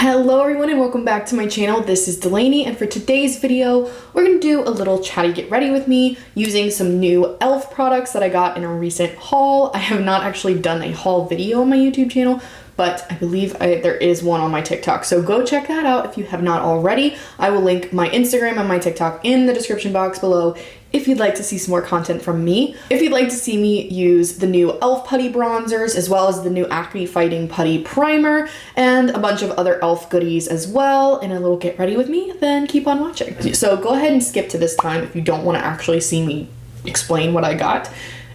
Hello everyone and welcome back to my channel. This is Delaney, and for today's video, we're going to do a little chatty get ready with me using some new e.l.f. products that I got in a recent haul. I have not actually done a haul video on my YouTube channel, but I believe there is one on my TikTok. So go check that out if you have not already. I will link my Instagram and my TikTok in the description box below if you'd like to see some more content from me. If you'd like to see me use the new e.l.f. Putty Bronzers, as well as the new Acne Fighting Putty Primer, and a bunch of other e.l.f. goodies as well, in a little get ready with me, then keep on watching. So go ahead and skip to this time if you don't want to actually see me explain what I got.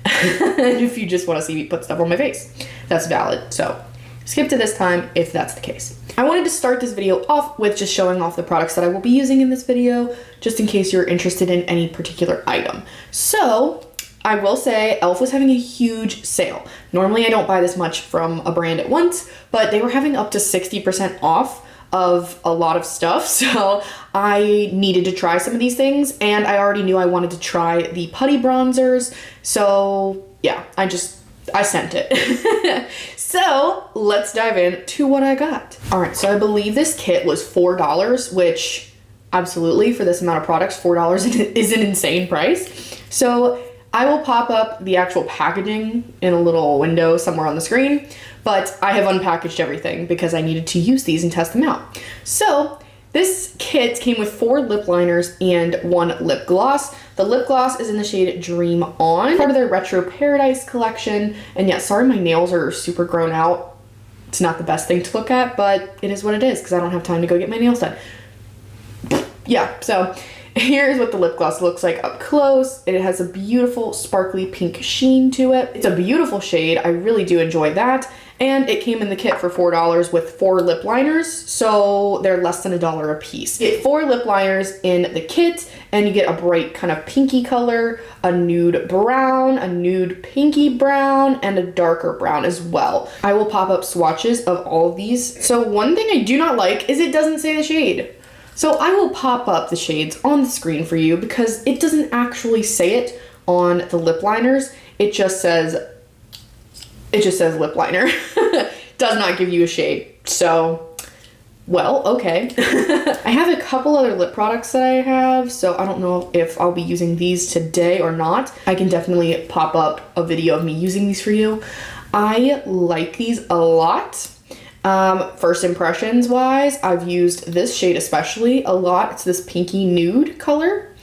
And if you just want to see me put stuff on my face, that's valid. So skip to this time if that's the case. I wanted to start this video off with just showing off the products that I will be using in this video, just in case you're interested in any particular item. So I will say e.l.f. was having a huge sale. Normally I don't buy this much from a brand at once, but they were having up to 60% off of a lot of stuff. So I needed to try some of these things, and I already knew I wanted to try the Putty Bronzers. So yeah, I sent it. So let's dive into what I got. All right, so I believe this kit was $4, which absolutely for this amount of products, $4 is an insane price. So I will pop up the actual packaging in a little window somewhere on the screen, but I have unpackaged everything because I needed to use these and test them out. So this kit came with 4 lip liners and 1 lip gloss. The lip gloss is in the shade Dream On, part of their Retro Paradise collection. And yeah, sorry my nails are super grown out. It's not the best thing to look at, but it is what it is because I don't have time to go get my nails done. Yeah, so here's what the lip gloss looks like up close. It has a beautiful sparkly pink sheen to it. It's a beautiful shade. I really do enjoy that. And it came in the kit for $4 with 4 lip liners, so they're less than $1 a piece. You get 4 lip liners in the kit, and you get a bright kind of pinky color, a nude brown, a nude pinky brown, and a darker brown as well. I will pop up swatches of all of these. So one thing I do not like is it doesn't say the shade. So I will pop up the shades on the screen for you because it doesn't actually say it on the lip liners. It just says lip liner. Does not give you a shade. So, well, okay. I have a couple other lip products that I have, so I don't know if I'll be using these today or not. I can definitely pop up a video of me using these for you. I like these a lot. First impressions wise, I've used this shade especially a lot. It's this pinky nude color,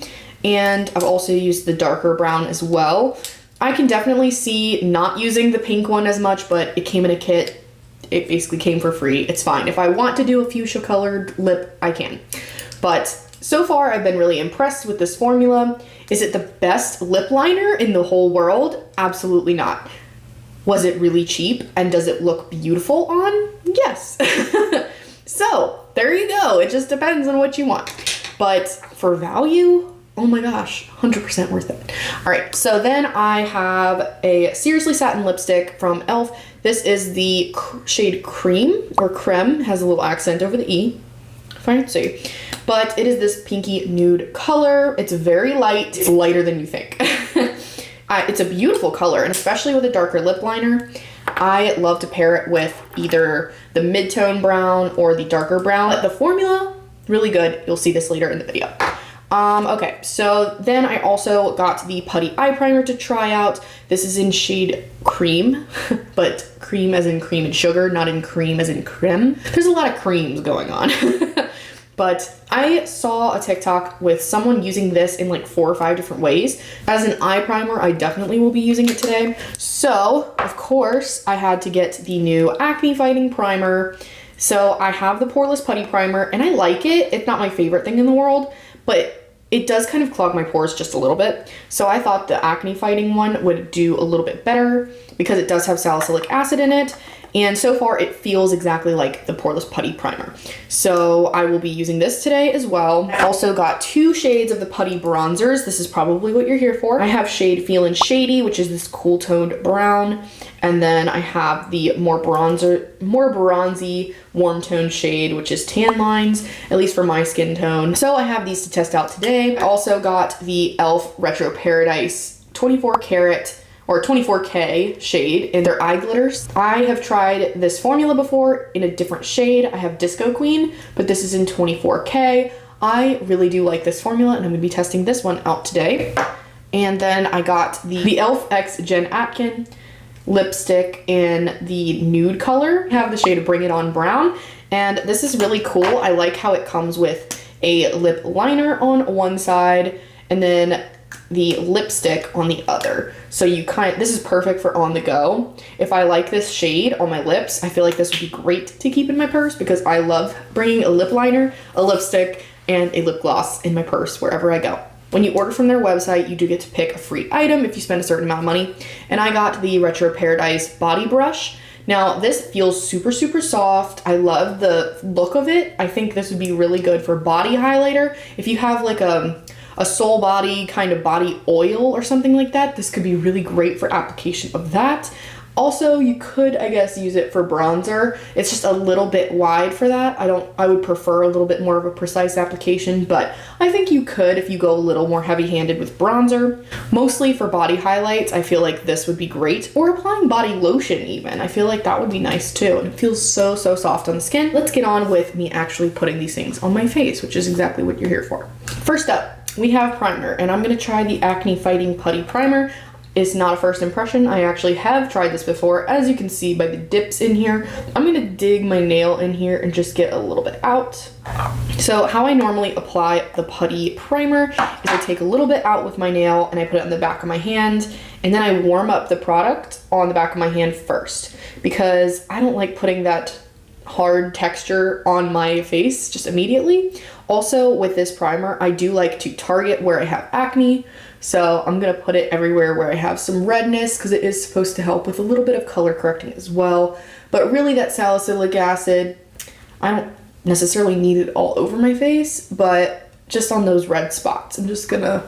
and I've also used the darker brown as well. I can definitely see not using the pink one as much, but it came in a kit. It basically came for free. It's fine. If I want to do a fuchsia colored lip, I can. But so far, I've been really impressed with this formula. Is it the best lip liner in the whole world? Absolutely not. Was it really cheap, and does it look beautiful on? Yes. So there you go. It just depends on what you want. But for value, oh my gosh, 100% worth it. All right, so then I have a Seriously Satin lipstick from e.l.f. This is the shade Cream, or Creme, has a little accent over the E. Fancy. But it is this pinky nude color. It's very light. It's lighter than you think. It's a beautiful color, and especially with a darker lip liner, I love to pair it with either the mid-tone brown or the darker brown. The formula, really good. You'll see this later in the video. Okay, so then I also got the Putty Eye Primer to try out. This is in shade Cream, but cream as in cream and sugar, not in cream as in creme. There's a lot of creams going on. But I saw a TikTok with someone using this in like 4 or 5 different ways. As an eye primer, I definitely will be using it today. So, of course, I had to get the new Acne Fighting Primer. So I have the Poreless Putty Primer, and I like it. It's not my favorite thing in the world, but it does kind of clog my pores just a little bit. So I thought the Acne Fighting one would do a little bit better because it does have salicylic acid in it. And so far it feels exactly like the Poreless Putty Primer. So I will be using this today as well. I also got 2 shades of the Putty Bronzers. This is probably what you're here for. I have shade Feelin' Shady, which is this cool toned brown. And then I have the more bronzy warm tone shade, which is Tan Lines, at least for my skin tone. So I have these to test out today. I also got the e.l.f. Retro Paradise 24 karat or 24K shade in their eye glitters. I have tried this formula before in a different shade. I have Disco Queen, but this is in 24K. I really do like this formula, and I'm gonna be testing this one out today. And then I got the e.l.f. X Jen Atkins lipstick in the nude color. I have the shade Bring It On Brown, and this is really cool. I like how it comes with a lip liner on one side and then the lipstick on the other. So this is perfect for on the go. If I like this shade on my lips, I feel like this would be great to keep in my purse because I love bringing a lip liner, a lipstick, and a lip gloss in my purse wherever I go. When you order from their website, you do get to pick a free item if you spend a certain amount of money. And I got the Retro Paradise body brush. Now this feels super, super soft. I love the look of it. I think this would be really good for body highlighter. If you have like a soul body kind of body oil or something like that, this could be really great for application of that. Also, you could, I guess, use it for bronzer. It's just a little bit wide for that. I would prefer a little bit more of a precise application, but I think you could if you go a little more heavy-handed with bronzer. Mostly for body highlights, I feel like this would be great. Or applying body lotion even. I feel like that would be nice too. And it feels so, so soft on the skin. Let's get on with me actually putting these things on my face, which is exactly what you're here for. First up, we have primer, and I'm gonna try the Acne Fighting Putty Primer. It's not a first impression. I actually have tried this before, as you can see by the dips in here. I'm gonna dig my nail in here and just get a little bit out. So how I normally apply the putty primer is I take a little bit out with my nail and I put it on the back of my hand, and then I warm up the product on the back of my hand first because I don't like putting that hard texture on my face just immediately. Also, with this primer, I do like to target where I have acne. So I'm gonna put it everywhere where I have some redness because it is supposed to help with a little bit of color correcting as well. But really that salicylic acid, I don't necessarily need it all over my face, but just on those red spots. I'm just gonna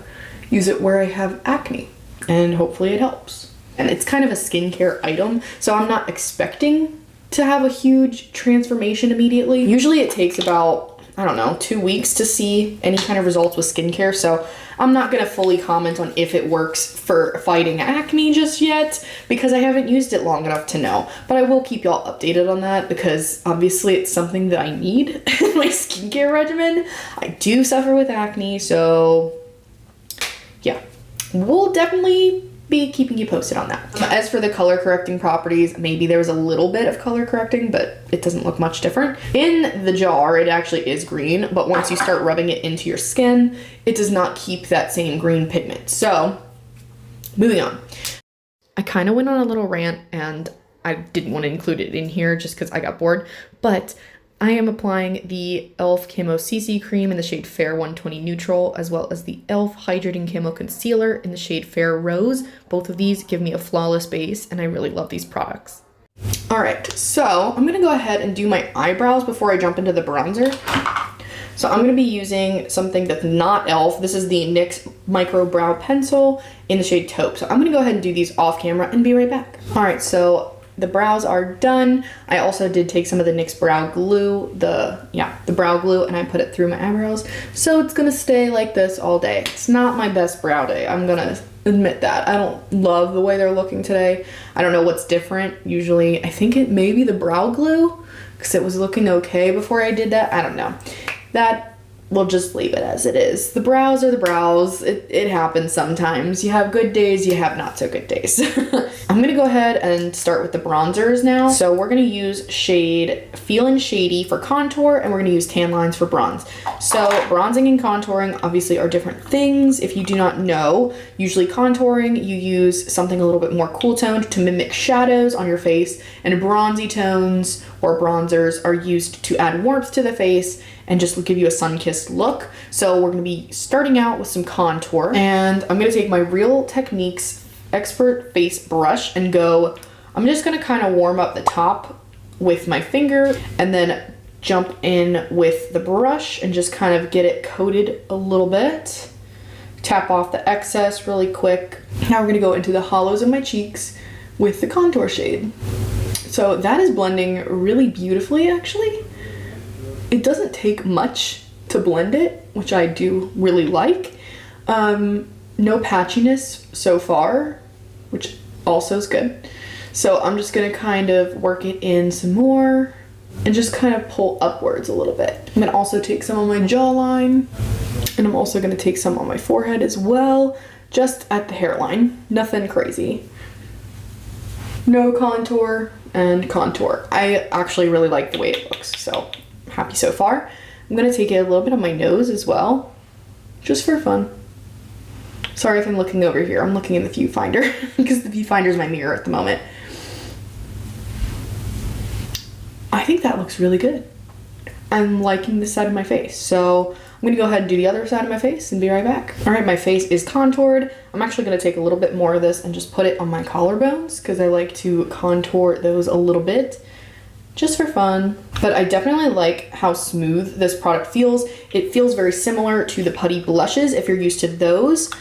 use it where I have acne and hopefully it helps. And it's kind of a skincare item, so I'm not expecting to have a huge transformation immediately. Usually it takes about, I don't know, 2 weeks to see any kind of results with skincare, so I'm not gonna fully comment on if it works for fighting acne just yet because I haven't used it long enough to know. But I will keep y'all updated on that because obviously it's something that I need in my skincare regimen. I do suffer with acne, so yeah, we'll definitely be keeping you posted on that. As for the color correcting properties, maybe there was a little bit of color correcting, but it doesn't look much different. In the jar, it actually is green, but once you start rubbing it into your skin, it does not keep that same green pigment. So, moving on. I kind of went on a little rant and I didn't want to include it in here just because I got bored, but I am applying the e.l.f. Camo CC Cream in the shade Fair 120 Neutral, as well as the e.l.f. Hydrating Camo Concealer in the shade Fair Rose. Both of these give me a flawless base, and I really love these products. All right, so I'm gonna go ahead and do my eyebrows before I jump into the bronzer. So I'm gonna be using something that's not e.l.f. This is the NYX Micro Brow Pencil in the shade Taupe. So I'm gonna go ahead and do these off camera and be right back. All right, so the brows are done. I also did take some of the NYX brow glue, the brow glue, and I put it through my eyebrows. So it's gonna stay like this all day. It's not my best brow day, I'm gonna admit that. I don't love the way they're looking today. I don't know what's different. Usually, I think it may be the brow glue, because it was looking okay before I did that. I don't know. That, we'll just leave it as it is. The brows are the brows. It happens sometimes. You have good days, you have not so good days. I'm gonna go ahead and start with the bronzers now. So we're gonna use shade Feelin' Shady for contour, and we're gonna use Tan Lines for bronze. So bronzing and contouring obviously are different things. If you do not know, usually contouring, you use something a little bit more cool toned to mimic shadows on your face, and bronzy tones or bronzers are used to add warmth to the face and just give you a sun-kissed look. So we're gonna be starting out with some contour, and I'm gonna take my Real Techniques Expert Face Brush and I'm just gonna kind of warm up the top with my finger and then jump in with the brush and just kind of get it coated a little bit. Tap off the excess really quick. Now we're gonna go into the hollows of my cheeks with the contour shade. So that is blending really beautifully, actually. It doesn't take much to blend it, which I do really like. No patchiness so far, which also is good. So I'm just gonna kind of work it in some more and just kind of pull upwards a little bit. I'm gonna also take some on my jawline, and I'm also gonna take some on my forehead as well, just at the hairline, nothing crazy. No contour and contour. I actually really like the way it looks, so I'm happy so far. I'm gonna take it a little bit on my nose as well, just for fun. Sorry if I'm looking over here, I'm looking in the viewfinder because the viewfinder is my mirror at the moment. I think that looks really good. I'm liking this side of my face, so I'm gonna go ahead and do the other side of my face and be right back. All right, my face is contoured. I'm actually gonna take a little bit more of this and just put it on my collarbones because I like to contour those a little bit just for fun. But I definitely like how smooth this product feels. It feels very similar to the Putty Blushes if you're used to those.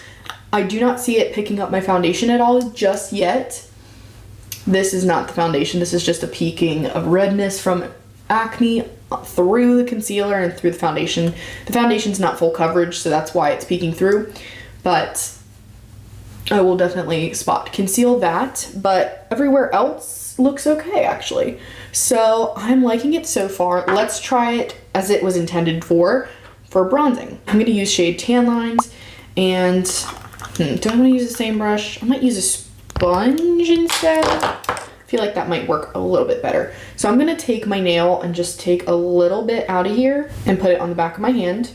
I do not see it picking up my foundation at all just yet. This is not the foundation. This is just a peaking of redness from Acne through the concealer and through the foundation. The foundation's not full coverage, so that's why it's peeking through, but I will definitely spot conceal that, but everywhere else looks okay actually. So I'm liking it so far. Let's try it as it was intended for bronzing. I'm gonna use shade Tan Lines, and do I wanna use the same brush? I might use a sponge instead. I feel like that might work a little bit better. So I'm gonna take my nail and just take a little bit out of here and put it on the back of my hand.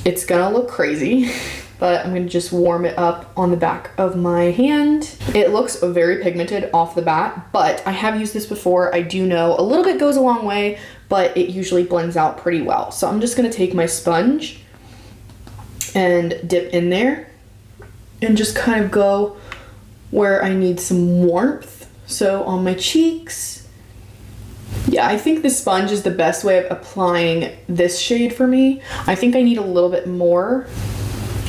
It's gonna look crazy, but I'm gonna just warm it up on the back of my hand. It looks very pigmented off the bat, but I have used this before. I do know a little bit goes a long way, but it usually blends out pretty well. So I'm just gonna take my sponge and dip in there and just kind of go where I need some warmth. So on my cheeks. Yeah, I think the sponge is the best way of applying this shade for me. I think I need a little bit more.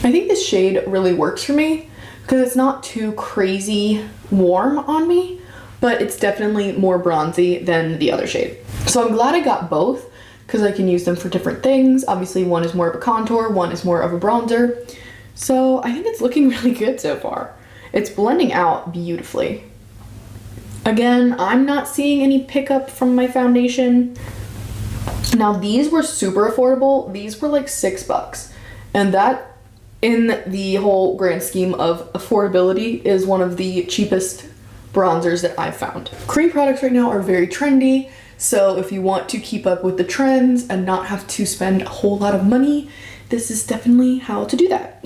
I think this shade really works for me because it's not too crazy warm on me, but it's definitely more bronzy than the other shade. So I'm glad I got both because I can use them for different things. Obviously one is more of a contour, one is more of a bronzer. So I think it's looking really good so far. It's blending out beautifully. Again, I'm not seeing any pickup from my foundation. Now these were super affordable. These were like $6. And that, in the whole grand scheme of affordability, is one of the cheapest bronzers that I've found. Cream products right now are very trendy. So if you want to keep up with the trends and not have to spend a whole lot of money, this is definitely how to do that.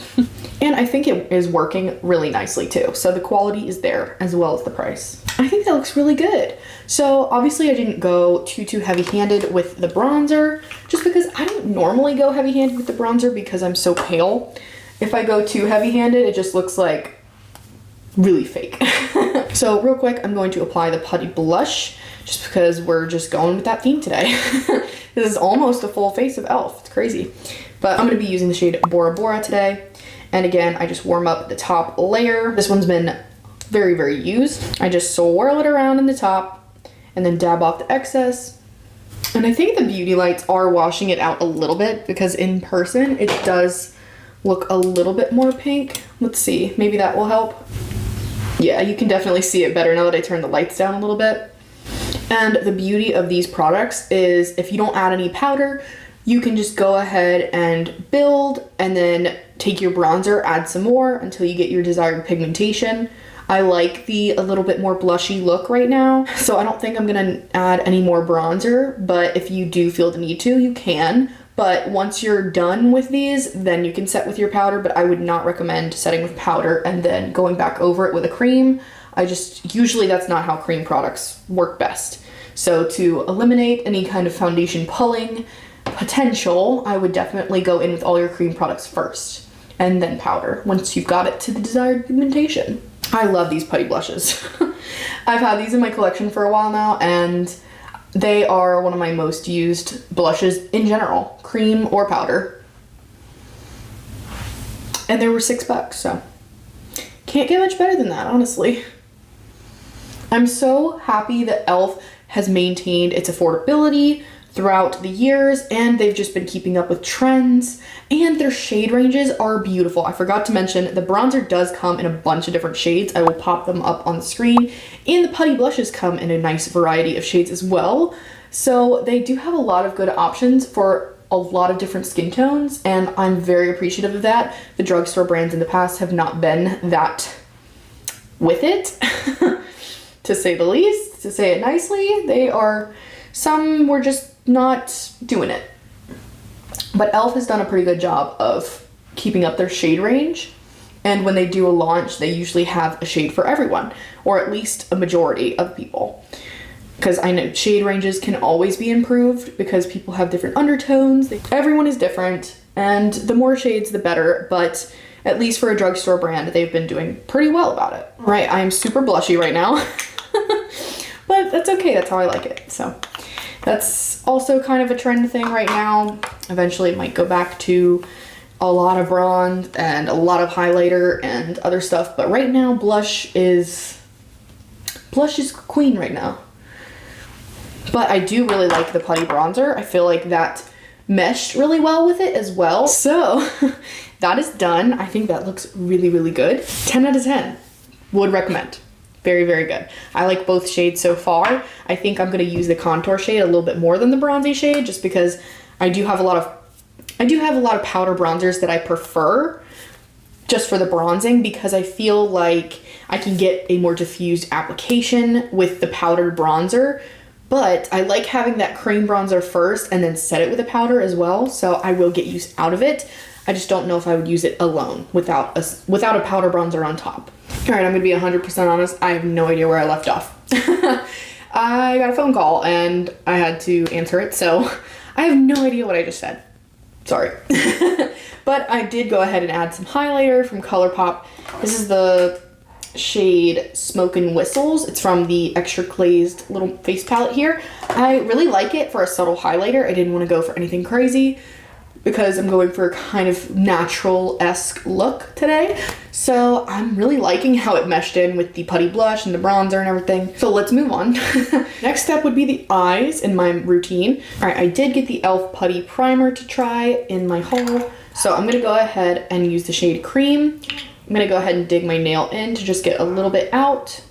And I think it is working really nicely too. So the quality is there as well as the price. I think that looks really good. So obviously I didn't go too heavy-handed with the bronzer just because I don't normally go heavy-handed with the bronzer because I'm so pale. If I go too heavy-handed, it just looks like really fake. So real quick, I'm going to apply the Putty Blush just because we're just going with that theme today. This is almost a full face of e.l.f. It's crazy. But I'm going to be using the shade Bora Bora today. And again, I just warm up the top layer. This one's been very used. I just swirl it around in the top and then dab off the excess. And I think the beauty lights are washing it out a little bit because in person it does look a little bit more pink. Let's see, maybe that will help. Yeah, you can definitely see it better now that I turn the lights down a little bit. And the beauty of these products is if you don't add any powder, you can just go ahead and build and then take your bronzer, add some more until you get your desired pigmentation. I like the a little bit more blushy look right now, so I don't think I'm gonna add any more bronzer, but if you do feel the need to, you can. But once you're done with these, then you can set with your powder, but I would not recommend setting with powder and then going back over it with a cream. Usually that's not how cream products work best. So to eliminate any kind of foundation pulling potential, I would definitely go in with all your cream products first and then powder once you've got it to the desired pigmentation. I love these Putty Blushes. I've had these in my collection for a while now and they are one of my most used blushes in general, cream or powder. And they were $6, so can't get much better than that, honestly. I'm so happy that e.l.f. has maintained its affordability throughout the years, and they've just been keeping up with trends, and their shade ranges are beautiful. I forgot to mention the bronzer does come in a bunch of different shades. I will pop them up on the screen, and the Putty Blushes come in a nice variety of shades as well. So they do have a lot of good options for a lot of different skin tones, and I'm very appreciative of that. The drugstore brands in the past have not been that with it, to say the least, to say it nicely. Some were just not doing it. But e.l.f. has done a pretty good job of keeping up their shade range, and when they do a launch, they usually have a shade for everyone, or at least a majority of people. Because I know shade ranges can always be improved because people have different undertones. Everyone is different, and the more shades, the better, but at least for a drugstore brand, they've been doing pretty well about it. Right, I am super blushy right now, but that's okay, that's how I like it. So that's also kind of a trend thing right now. Eventually it might go back to a lot of bronze and a lot of highlighter and other stuff, but right now blush is queen right now. But I do really like the Putty Bronzer. I feel like that meshed really well with it as well. So that is done. I think that looks really, really good. 10 out of 10. Would recommend. Very, very good. I like both shades so far. I think I'm going to use the contour shade a little bit more than the bronzy shade, just because I do have a lot of powder bronzers that I prefer just for the bronzing, because I feel like I can get a more diffused application with the powdered bronzer. But I like having that cream bronzer first and then set it with a powder as well, so I will get use out of it. I just don't know if I would use it alone without a powder bronzer on top. All right, I'm gonna be 100% honest. I have no idea where I left off. I got a phone call and I had to answer it, so I have no idea what I just said. Sorry. But I did go ahead and add some highlighter from ColourPop. This is the shade Smoke and Whistles. It's from the Extra Glazed little face palette here. I really like it for a subtle highlighter. I didn't want to go for anything crazy because I'm going for a kind of natural-esque look today. So I'm really liking how it meshed in with the Putty Blush and the bronzer and everything. So let's move on. Next step would be the eyes in my routine. All right, I did get the e.l.f. Putty Primer to try in my haul. So I'm gonna go ahead and use the shade Cream. I'm gonna go ahead and dig my nail in to just get a little bit out.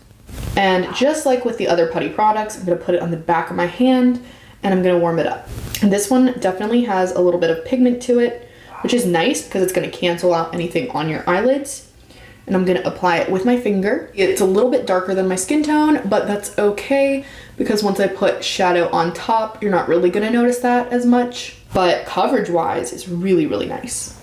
And just like with the other Putty products, I'm gonna put it on the back of my hand and I'm gonna warm it up. And this one definitely has a little bit of pigment to it, which is nice because it's gonna cancel out anything on your eyelids. And I'm gonna apply it with my finger. It's a little bit darker than my skin tone, but that's okay because once I put shadow on top, you're not really gonna notice that as much. But coverage-wise, it's really, really nice.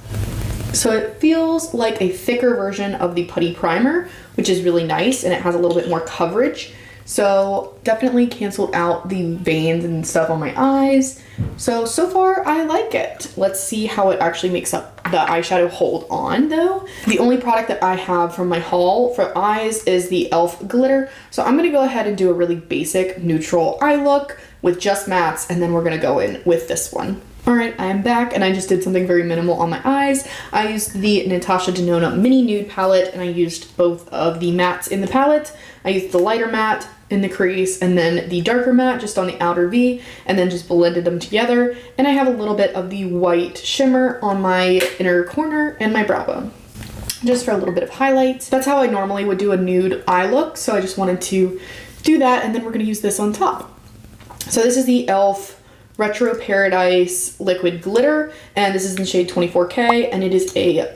So it feels like a thicker version of the Putty Primer, which is really nice, and it has a little bit more coverage. So definitely canceled out the veins and stuff on my eyes. So far I like it. Let's see how it actually makes up the eyeshadow hold on though. The only product that I have from my haul for eyes is the e.l.f. glitter. So I'm gonna go ahead and do a really basic neutral eye look with just mattes, and then we're gonna go in with this one. All right, I am back and I just did something very minimal on my eyes. I used the Natasha Denona Mini Nude palette and I used both of the mattes in the palette. I used the lighter matte in the crease and then the darker matte just on the outer V, and then just blended them together. And I have a little bit of the white shimmer on my inner corner and my brow bone, just for a little bit of highlights. That's how I normally would do a nude eye look, so I just wanted to do that, and then we're gonna use this on top. So this is the e.l.f. Retro Paradise Liquid Glitter, and this is in shade 24K, and it is a,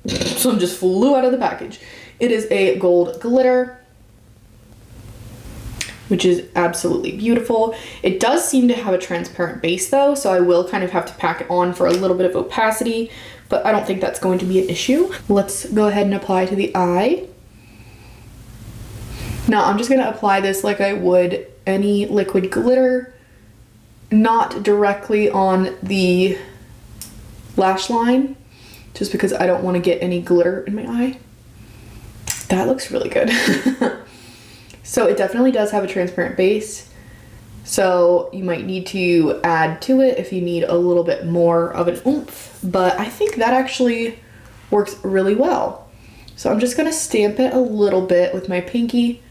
some just flew out of the package. It is a gold glitter, which is absolutely beautiful. It does seem to have a transparent base though, so I will kind of have to pack it on for a little bit of opacity, but I don't think that's going to be an issue. Let's go ahead and apply to the eye. Now I'm just gonna apply this like I would any liquid glitter, not directly on the lash line, just because I don't want to get any glitter in my eye. That looks really good. So it definitely does have a transparent base, so you might need to add to it if you need a little bit more of an oomph, but I think that actually works really well. So I'm just gonna stamp it a little bit with my pinky.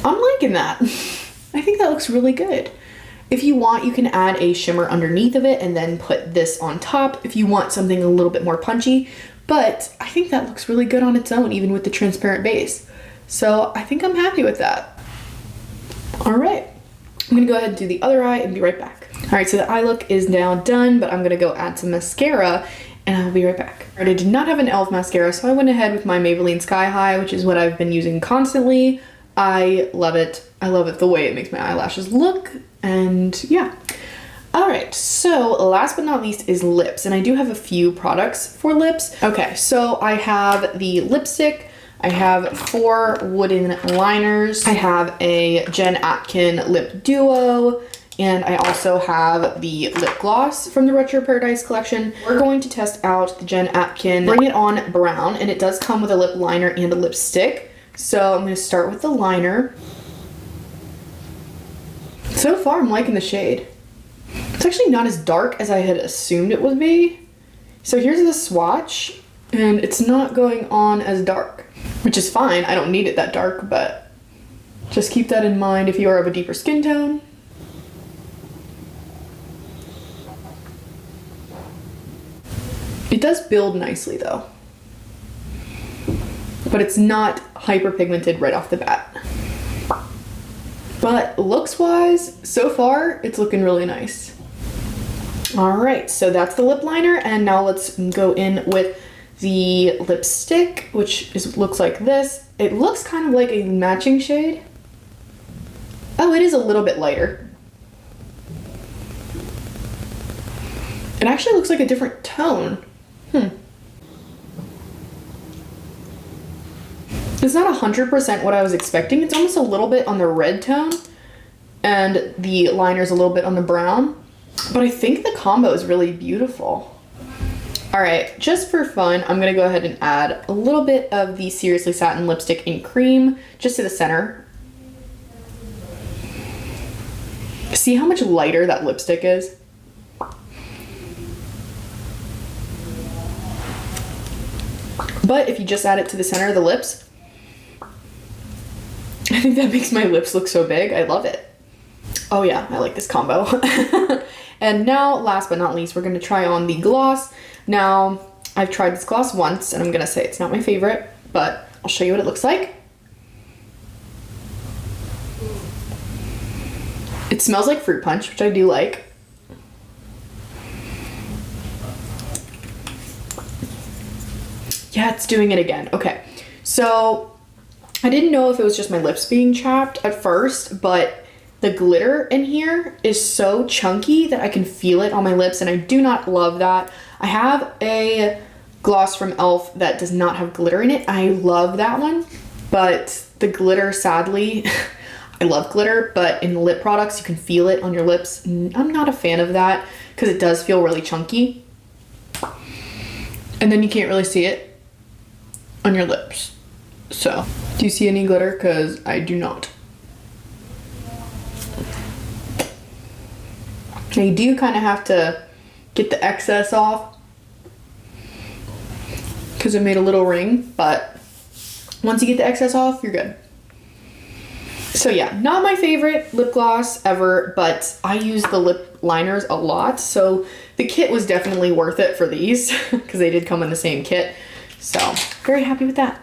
I'm liking that. I think that looks really good. If you want, you can add a shimmer underneath of it and then put this on top if you want something a little bit more punchy. But I think that looks really good on its own, even with the transparent base. So I think I'm happy with that. All right, I'm gonna go ahead and do the other eye and be right back. All right, so the eye look is now done, but I'm gonna go add some mascara and I'll be right back. All right, I did not have an e.l.f. mascara, so I went ahead with my Maybelline Sky High, which is what I've been using constantly. I love it. I love it the way it makes my eyelashes look, and yeah. All right, so last but not least is lips, and I do have a few products for lips. Okay, so I have the lipstick, I have 4 wooden liners, I have a Jen Atkins Lip Duo, and I also have the lip gloss from the Retro Paradise collection. We're going to test out the Jen Atkins Bring It On Brown, and it does come with a lip liner and a lipstick. So I'm gonna start with the liner. So far, I'm liking the shade. It's actually not as dark as I had assumed it would be. So here's the swatch, and it's not going on as dark, which is fine. I don't need it that dark, but just keep that in mind if you are of a deeper skin tone. It does build nicely though, but it's not hyperpigmented right off the bat. But looks wise, so far, it's looking really nice. All right, so that's the lip liner, and now let's go in with the lipstick, which looks like this. It looks kind of like a matching shade. Oh, it is a little bit lighter. It actually looks like a different tone. It's not 100% what I was expecting. It's almost a little bit on the red tone, and the liner's a little bit on the brown, but I think the combo is really beautiful. All right, just for fun, I'm gonna go ahead and add a little bit of the Seriously Satin Lipstick in Cream, just to the center. See how much lighter that lipstick is? But if you just add it to the center of the lips, I think that makes my lips look so big. I love it. Oh yeah, I like this combo. And now, last but not least, we're gonna try on the gloss. Now, I've tried this gloss once, and I'm gonna say it's not my favorite, but I'll show you what it looks like. It smells like fruit punch, which I do like. Yeah, it's doing it again. Okay, so I didn't know if it was just my lips being chapped at first, but the glitter in here is so chunky that I can feel it on my lips, and I do not love that. I have a gloss from e.l.f. that does not have glitter in it. I love that one, but the glitter, sadly, I love glitter, but in lip products, you can feel it on your lips. I'm not a fan of that because it does feel really chunky, and then you can't really see it on your lips. So, do you see any glitter? Because I do not. Now you do kind of have to get the excess off because it made a little ring, but once you get the excess off, you're good. So yeah, not my favorite lip gloss ever, but I use the lip liners a lot, so the kit was definitely worth it for these because they did come in the same kit. So, very happy with that.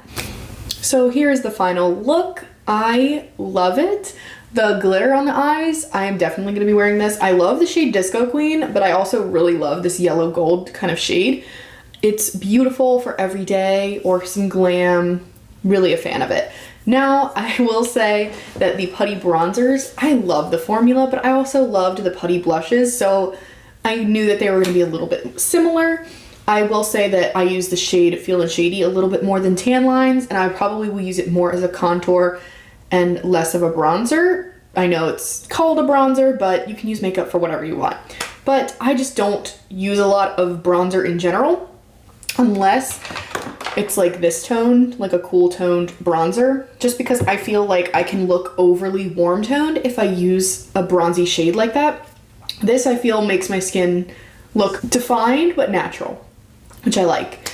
So here's the final look. I love it. The glitter on the eyes, I am definitely gonna be wearing this. I love the shade Disco Queen, but I also really love this yellow gold kind of shade. It's beautiful for every day or some glam. Really a fan of it. Now, I will say that the Putty Bronzers, I love the formula, but I also loved the Putty Blushes, so I knew that they were gonna be a little bit similar. I will say that I use the shade Feel and Shady a little bit more than Tan Lines, and I probably will use it more as a contour and less of a bronzer. I know it's called a bronzer, but you can use makeup for whatever you want. But I just don't use a lot of bronzer in general, unless it's like this tone, like a cool toned bronzer, just because I feel like I can look overly warm toned if I use a bronzy shade like that. This, I feel, makes my skin look defined but natural, which I like.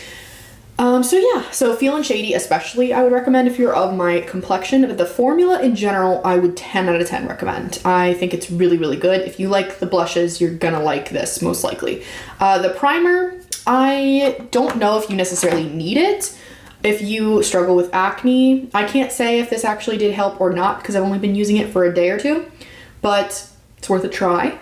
So yeah, so Feel and Shady especially I would recommend if you're of my complexion, but the formula in general I would 10 out of 10 recommend. I think it's really, really good. If you like the blushes, you're gonna like this most likely. The primer, I don't know if you necessarily need it. If you struggle with acne, I can't say if this actually did help or not because I've only been using it for a day or two, but it's worth a try.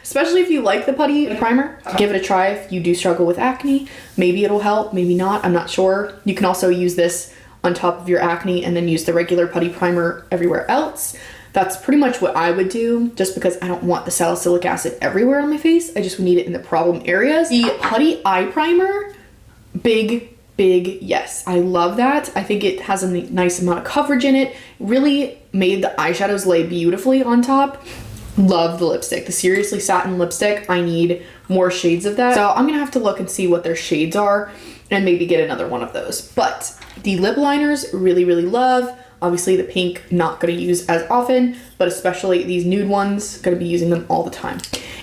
Especially if you like the Putty Primer, give it a try if you do struggle with acne. Maybe it'll help, maybe not, I'm not sure. You can also use this on top of your acne and then use the regular Putty Primer everywhere else. That's pretty much what I would do, just because I don't want the salicylic acid everywhere on my face. I just need it in the problem areas. The Putty Eye Primer, big yes. I love that. I think it has a nice amount of coverage in it. Really made the eyeshadows lay beautifully on top. Love the lipstick. The Seriously Satin lipstick. I need more shades of that. So I'm gonna have to look and see what their shades are and maybe get another one of those. But the lip liners, really, really love. Obviously the pink, not gonna use as often, but especially these nude ones, gonna be using them all the time.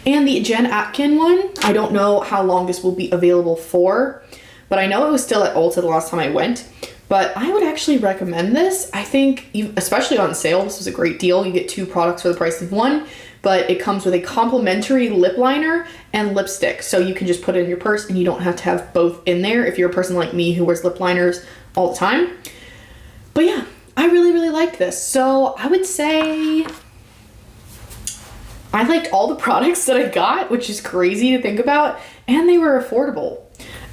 And the Jen Atkins one, I don't know how long this will be available for, but I know it was still at Ulta the last time I went. But I would actually recommend this. I think, especially on sale, this was a great deal. You get 2 products for the price of 1, but it comes with a complimentary lip liner and lipstick. So you can just put it in your purse and you don't have to have both in there if you're a person like me who wears lip liners all the time. But yeah, I really, really liked this. So I would say I liked all the products that I got, which is crazy to think about, and they were affordable.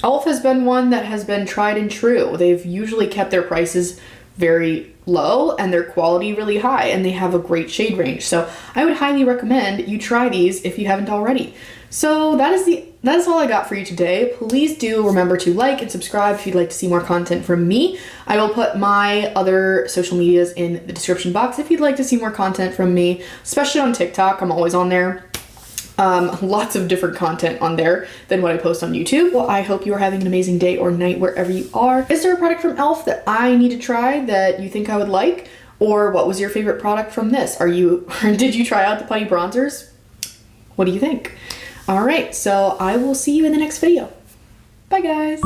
e.l.f. has been one that has been tried and true. They've usually kept their prices very low and their quality really high, and they have a great shade range. So I would highly recommend you try these if you haven't already. So that is all I got for you today. Please do remember to like and subscribe if you'd like to see more content from me. I will put my other social medias in the description box if you'd like to see more content from me, especially on TikTok. I'm always on there. Lots of different content on there than what I post on YouTube. Well, I hope you are having an amazing day or night wherever you are. Is there a product from e.l.f. that I need to try that you think I would like? Or what was your favorite product from this? Did you try out the Putty Bronzers? What do you think? All right, so I will see you in the next video. Bye guys.